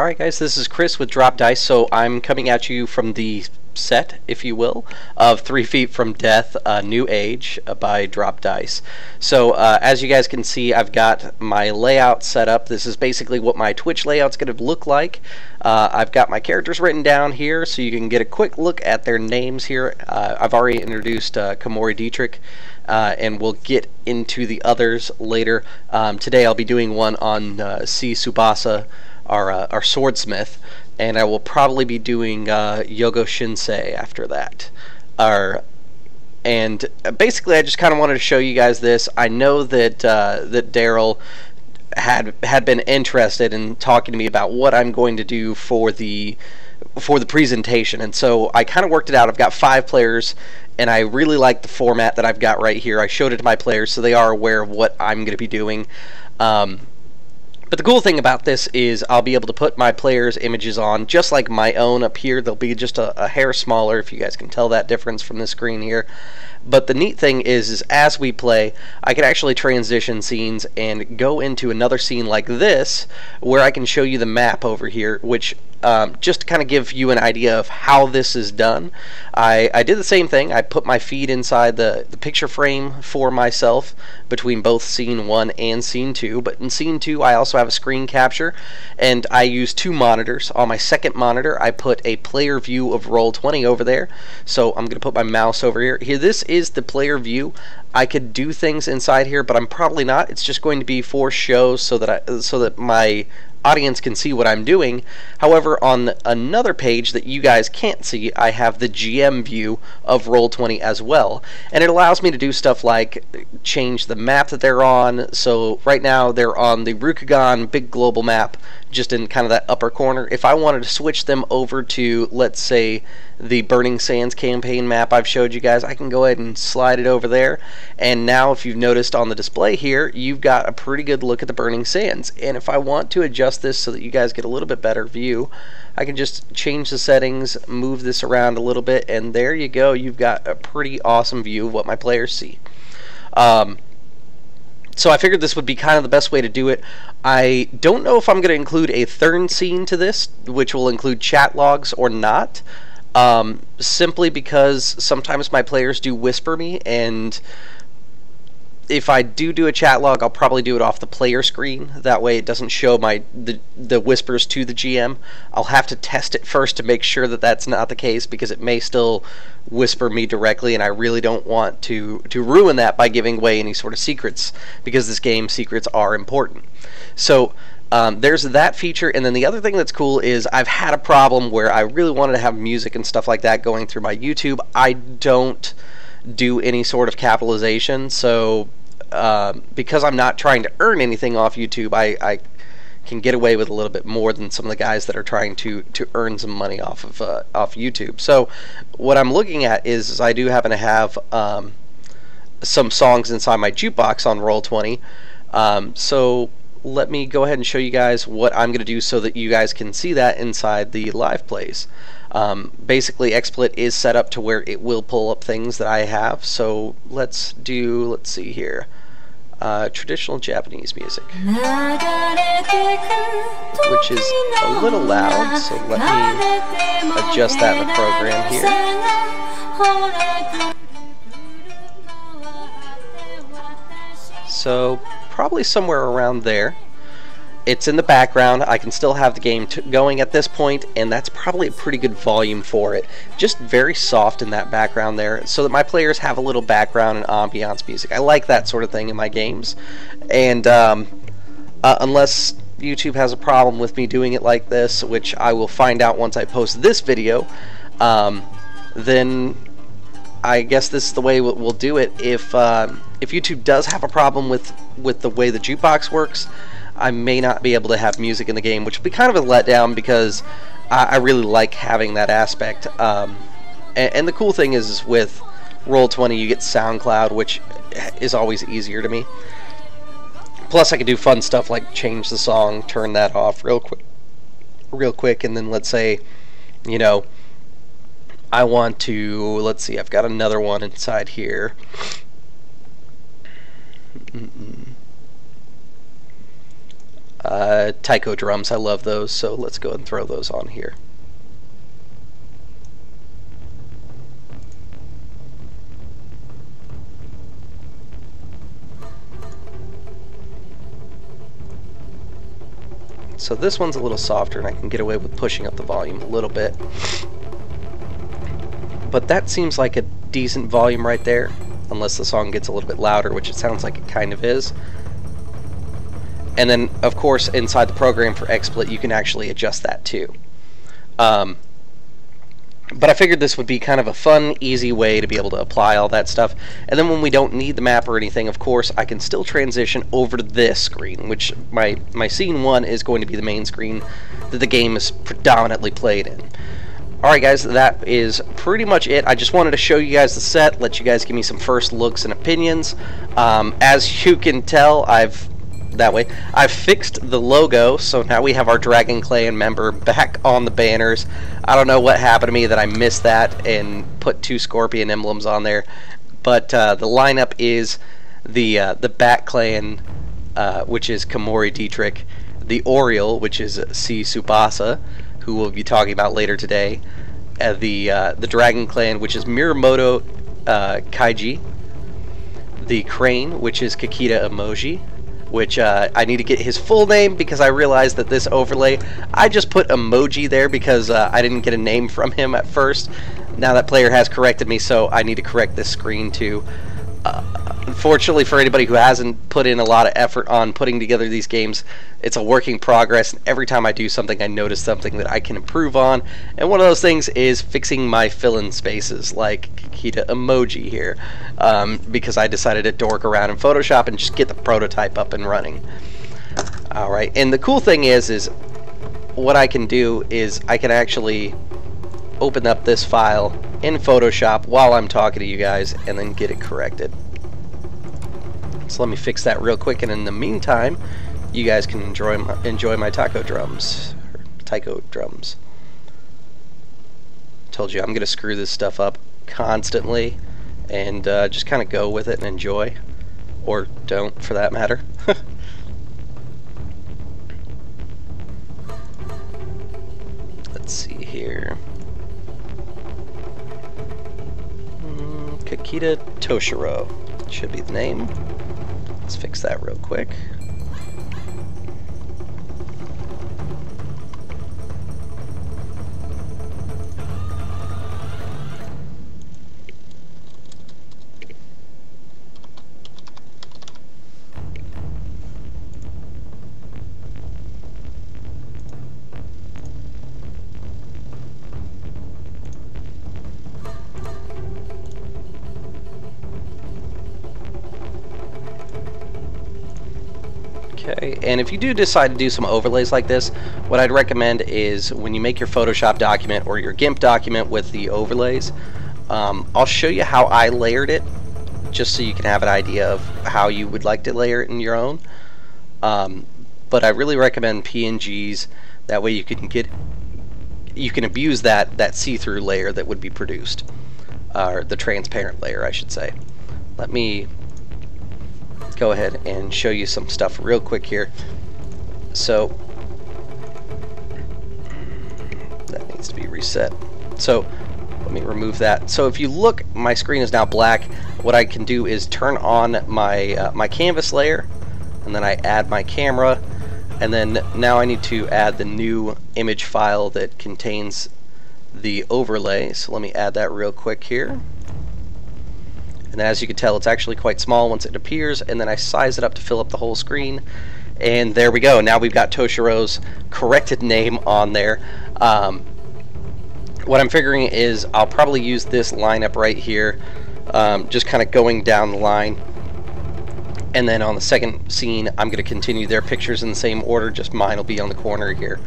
Alright guys, this is Chris with Drop Dice. So I'm coming at you from the set, if you will, of 3 Feet from Death, New Age by Drop Dice. So as you guys can see, I've got my layout set up. This is basically what my Twitch layout's going to look like. I've got my characters written down here so you can get a quick look at their names here. I've already introduced Kamori Dietrich, and we'll get into the others later. Today I'll be doing one on C. Tsubasa, our swordsmith, and I will probably be doing Yogo Shinsei after that. And basically, I just kind of wanted to show you guys this. I know that that Daryl had been interested in talking to me about what I'm going to do for the presentation, and so I kind of worked it out. I've got 5 players, and I really like the format that I've got right here. I showed it to my players so they are aware of what I'm going to be doing. But the cool thing about this is I'll be able to put my players' images on just like my own up here. They'll be just a hair smaller, if you guys can tell that difference from the screen here. But the neat thing is as we play, I can actually transition scenes and go into another scene like this, where I can show you the map over here, which just to kind of give you an idea of how this is done. I did the same thing. I put my feed inside the picture frame for myself between both scene 1 and scene 2, but in scene 2 I also have a screen capture, and I use 2 monitors. On my second monitor I put a player view of Roll20 over there, so I'm going to put my mouse over here. This is the player view. I could do things inside here, but I'm probably not. It's just going to be for show so that my audience can see what I'm doing. However, on another page that you guys can't see, I have the GM view of Roll20 as well, and it allows me to do stuff like change the map that they're on. So right now they're on the Rukugan big global map, just in kind of that upper corner. If I wanted to switch them over to, let's say, the Burning Sands campaign map I've showed you guys, I can go ahead and slide it over there, and now if you've noticed on the display here, you've got a pretty good look at the Burning Sands. And if I want to adjust this so that you guys get a little bit better view, I can just change the settings, move this around a little bit, and there you go. You've got a pretty awesome view of what my players see. So I figured this would be kind of the best way to do it. I don't know if I'm going to include a third scene to this, which will include chat logs or not, simply because sometimes my players do whisper me, and if I do a chat log, I'll probably do it off the player screen. That way it doesn't show the whispers to the GM. I'll have to test it first to make sure that that's not the case, because it may still whisper me directly, and I really don't want to ruin that by giving away any sort of secrets, because this game's secrets are important. So there's that feature, and then the other thing that's cool is I've had a problem where I really wanted to have music and stuff like that going through my YouTube. I don't do any sort of capitalization, so because I'm not trying to earn anything off YouTube, I can get away with a little bit more than some of the guys that are trying to earn some money off of off YouTube. So what I'm looking at is I do happen to have some songs inside my jukebox on Roll20. So let me go ahead and show you guys what I'm going to do so that you guys can see that inside the live plays. Basically, XSplit is set up to where it will pull up things that I have. So let's see here. Traditional Japanese music, which is a little loud, so let me adjust that in the program here. So probably somewhere around there. It's in the background. I can still have the game going at this point, and that's probably a pretty good volume for it. Just very soft in that background there, so that my players have a little background and ambiance music. I like that sort of thing in my games. And unless YouTube has a problem with me doing it like this, which I will find out once I post this video, then I guess this is the way we'll do it. If YouTube does have a problem with the way the jukebox works, I may not be able to have music in the game, which will be kind of a letdown, because I really like having that aspect. And the cool thing is with Roll20 you get SoundCloud, which is always easier to me. Plus I can do fun stuff like change the song, turn that off real quick, and then let's say, you know, I want to, let's see, I've got another one inside here. taiko drums. I love those, so let's go and throw those on here. So this one's a little softer, and I can get away with pushing up the volume a little bit. But that seems like a decent volume right there, unless the song gets a little bit louder, which it sounds like it kind of is. And then, of course, inside the program for XSplit, you can actually adjust that too. But I figured this would be kind of a fun, easy way to be able to apply all that stuff. And then when we don't need the map or anything, of course, I can still transition over to this screen, which my scene 1 is going to be the main screen that the game is predominantly played in. Alright guys, that is pretty much it. I just wanted to show you guys the set, let you guys give me some first looks and opinions. As you can tell, I've fixed the logo, so now we have our Dragon Clan member back on the banners. I don't know what happened to me that I missed that and put 2 Scorpion emblems on there, but the lineup is the Bat Clan, which is Komori Dietrich, the Oriole, which is C. Tsubasa, who we'll be talking about later today, the Dragon Clan, which is Miramoto Kaiji, the Crane, which is Kakita Emoji, which I need to get his full name because I realized that this overlay, I just put emoji there because I didn't get a name from him at first. Now that player has corrected me, so I need to correct this screen too. Unfortunately for anybody who hasn't put in a lot of effort on putting together these games, it's a work in progress, and every time I do something I notice something that I can improve on, and one of those things is fixing my fill-in spaces like Kakita Emoji here, because I decided to dork around in Photoshop and just get the prototype up and running. Alright, and the cool thing is what I can do is I can actually open up this file in Photoshop while I'm talking to you guys and then get it corrected. So let me fix that real quick, and in the meantime you guys can enjoy my taiko drums. Told you I'm gonna screw this stuff up constantly and just kind of go with it and enjoy, or don't for that matter. Let's see here. Kakita Toshiro should be the name. Let's fix that real quick. Okay, and if you do decide to do some overlays like this, what I'd recommend is when you make your Photoshop document or your GIMP document with the overlays, I'll show you how I layered it, just so you can have an idea of how you would like to layer it in your own. But I really recommend PNGs. That way you can abuse that see-through layer that would be produced, or the transparent layer, I should say. Let me go ahead and show you some stuff real quick here. So that needs to be reset. So let me remove that. So if you look, my screen is now black. What I can do is turn on my my canvas layer, and then I add my camera, and then now I need to add the new image file that contains the overlay. So let me add that real quick here. And as you can tell, it's actually quite small once it appears, and then I size it up to fill up the whole screen, and there we go. Now we've got Toshiro's corrected name on there. What I'm figuring is I'll probably use this lineup right here, just kind of going down the line, and then on the second scene I'm going to continue their pictures in the same order, just mine will be on the corner here.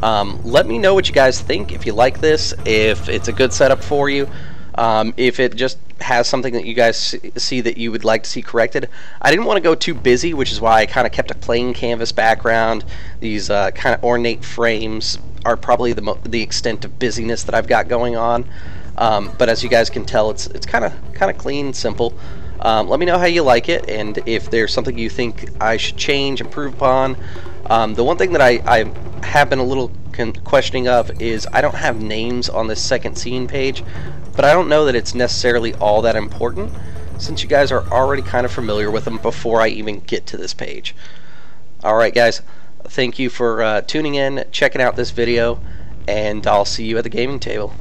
Let me know what you guys think, if you like this, if it's a good setup for you. If it just has something that you guys see that you would like to see corrected. I didn't want to go too busy, which is why I kind of kept a plain canvas background. These kind of ornate frames are probably the extent of busyness that I've got going on. But as you guys can tell, it's kind of clean, simple. Let me know how you like it, and if there's something you think I should change, improve upon. The one thing that I have been a little questioning of is I don't have names on this second scene page, but I don't know that it's necessarily all that important, since you guys are already kind of familiar with them before I even get to this page. Alright guys, thank you for tuning in, checking out this video, and I'll see you at the gaming table.